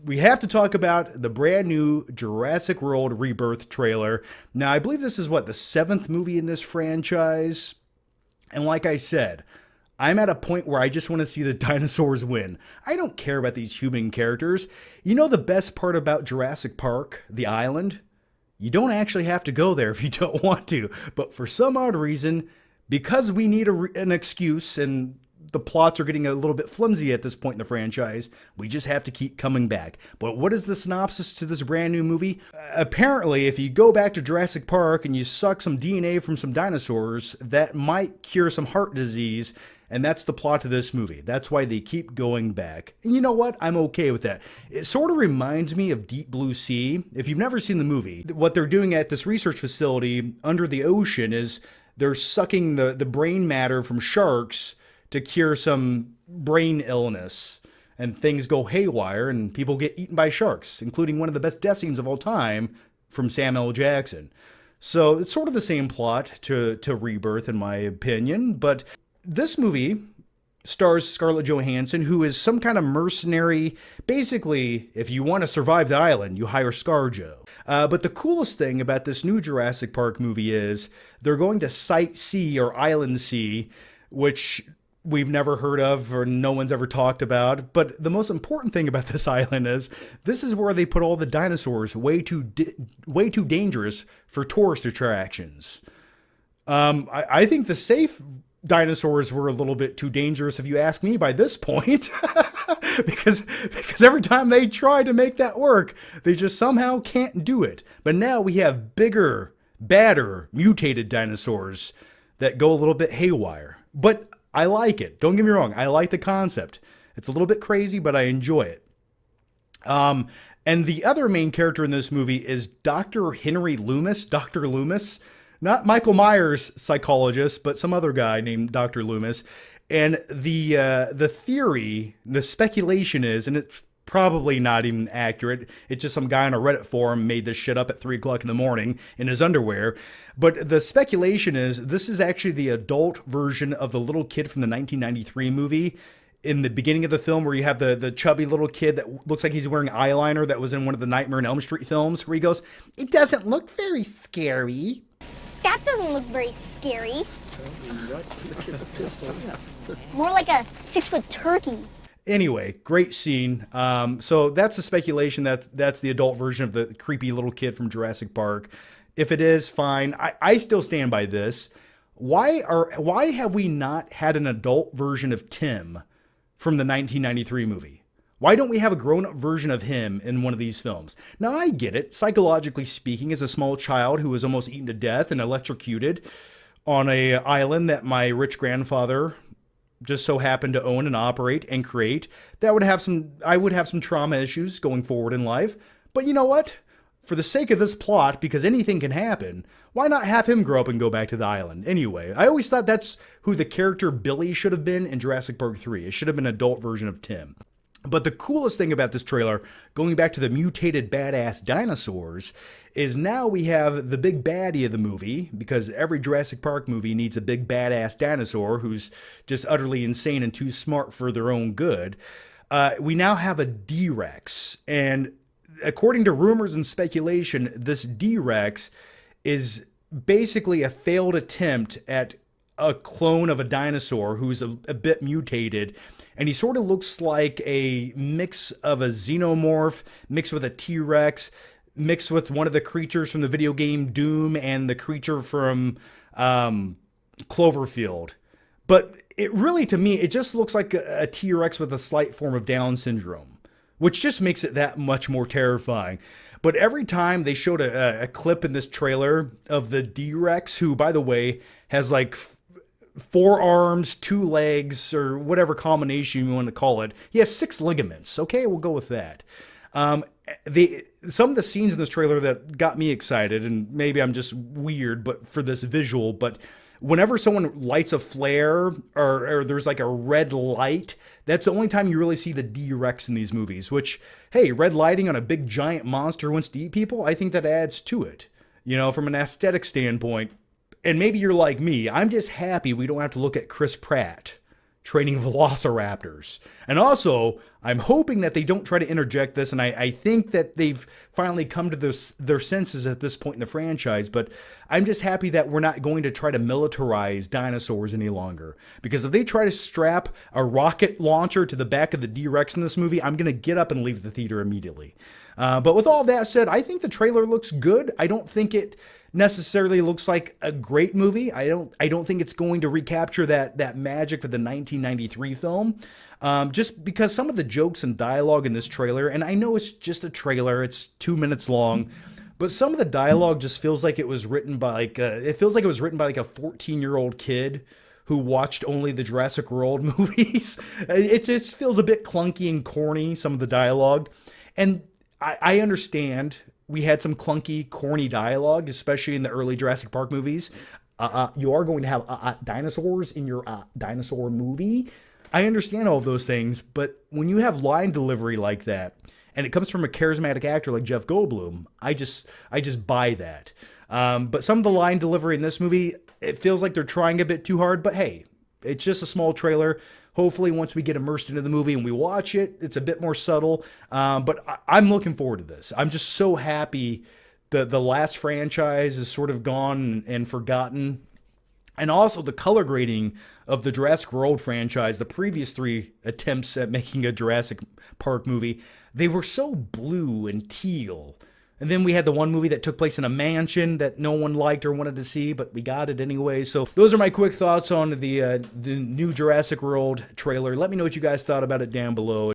we have to talk about the brand new Jurassic World Rebirth trailer. Now, I believe this is the seventh movie in this franchise. And like I said, I'm at a point where I just want to see the dinosaurs win. I don't care about these human characters. You know the best part about Jurassic Park, the island? You don't actually have to go there if you don't want to. But for some odd reason, because we need an excuse and the plots are getting a little bit flimsy at this point in the franchise, we just have to keep coming back. But what is the synopsis to this brand new movie? Apparently, if you go back to Jurassic Park and you suck some DNA from some dinosaurs, that might cure some heart disease. And that's the plot of this movie. That's why they keep going back. And you know what? I'm okay with that. It sort of reminds me of Deep Blue Sea. If you've never seen the movie, what they're doing at this research facility under the ocean is they're sucking the brain matter from sharks to cure some brain illness. And things go haywire and people get eaten by sharks, including one of the best death scenes of all time from Samuel L. Jackson. So it's sort of the same plot to Rebirth, in my opinion, but this movie stars Scarlett Johansson, who is some kind of mercenary. Basically, if you want to survive the island, you hire ScarJo. But the coolest thing about this new Jurassic Park movie is they're going to Site C or Island C, which we've never heard of or no one's ever talked about. But the most important thing about this island is this is where they put all the dinosaurs way too dangerous for tourist attractions. I think the safe dinosaurs were a little bit too dangerous, if you ask me, by this point. because every time they try to make that work, they just somehow can't do it. But now we have bigger, badder, mutated dinosaurs that go a little bit haywire. But I like it. Don't get me wrong. I like the concept. It's a little bit crazy, but I enjoy it. And the other main character in this movie is Dr. Henry Loomis. Dr. Loomis. Not Michael Myers, psychologist, but some other guy named Dr. Loomis. And the theory, the speculation is, and it's probably not even accurate, it's just some guy on a Reddit forum made this shit up at 3 o'clock in the morning in his underwear. But the speculation is this is actually the adult version of the little kid from the 1993 movie. In the beginning of the film, where you have the chubby little kid that looks like he's wearing eyeliner that was in one of the Nightmare on Elm Street films, where he goes, "It doesn't look very scary." That doesn't look very scary. More like a 6-foot turkey. Anyway, great scene. So that's the speculation that's the adult version of the creepy little kid from Jurassic Park. If it is, fine. I still stand by this. Why have we not had an adult version of Tim from the 1993 movie? Why don't we have a grown-up version of him in one of these films? Now, I get it. Psychologically speaking, as a small child who was almost eaten to death and electrocuted on an island that my rich grandfather just so happened to own and operate and create, I would have some trauma issues going forward in life. But you know what? For the sake of this plot, because anything can happen, why not have him grow up and go back to the island? Anyway, I always thought that's who the character Billy should have been in Jurassic Park 3. It should have been an adult version of Tim. But the coolest thing about this trailer, going back to the mutated badass dinosaurs, is now we have the big baddie of the movie, because every Jurassic Park movie needs a big badass dinosaur who's just utterly insane and too smart for their own good. We now have a D-Rex, and according to rumors and speculation, this D-Rex is basically a failed attempt at a clone of a dinosaur who's a bit mutated. And he sort of looks like a mix of a xenomorph mixed with a T-Rex, mixed with one of the creatures from the video game Doom and the creature from Cloverfield. But it really, to me, it just looks like a T-Rex with a slight form of Down syndrome, which just makes it that much more terrifying. But every time they showed a clip in this trailer of the D-Rex, who, by the way, has like 4 arms, 2 legs, or whatever combination you want to call it. He has 6 ligaments. Okay, we'll go with that. Some of the scenes in this trailer that got me excited, and maybe I'm just weird, but for this visual, but whenever someone lights a flare or there's like a red light, that's the only time you really see the D-Rex in these movies, which, hey, red lighting on a big giant monster who wants to eat people, I think that adds to it. You know, from an aesthetic standpoint. And maybe you're like me, I'm just happy we don't have to look at Chris Pratt training velociraptors. And also, I'm hoping that they don't try to interject this, and I think that they've finally come to their senses at this point in the franchise, but I'm just happy that we're not going to try to militarize dinosaurs any longer. Because if they try to strap a rocket launcher to the back of the D-Rex in this movie, I'm going to get up and leave the theater immediately. But with all that said, I think the trailer looks good. I don't think it necessarily looks like a great movie. I don't think it's going to recapture that magic of the 1993 film. Just because some of the jokes and dialogue in this trailer, and I know it's just a trailer, it's 2 minutes long, but some of the dialogue just feels like it was written by like a 14-year-old kid who watched only the Jurassic World movies. It just feels a bit clunky and corny, some of the dialogue. And I understand we had some clunky, corny dialogue, especially in the early Jurassic Park movies. You are going to have dinosaurs in your dinosaur movie. I understand all of those things, but when you have line delivery like that, and it comes from a charismatic actor like Jeff Goldblum, I just buy that. But some of the line delivery in this movie, it feels like they're trying a bit too hard, but hey, it's just a small trailer. Hopefully, once we get immersed into the movie and we watch it, it's a bit more subtle. But I'm looking forward to this. I'm just so happy that the last franchise is sort of gone and forgotten. And also the color grading of the Jurassic World franchise, the previous 3 attempts at making a Jurassic Park movie, they were so blue and teal. And then we had the one movie that took place in a mansion that no one liked or wanted to see, but we got it anyway. So those are my quick thoughts on the new Jurassic World trailer. Let me know what you guys thought about it down below.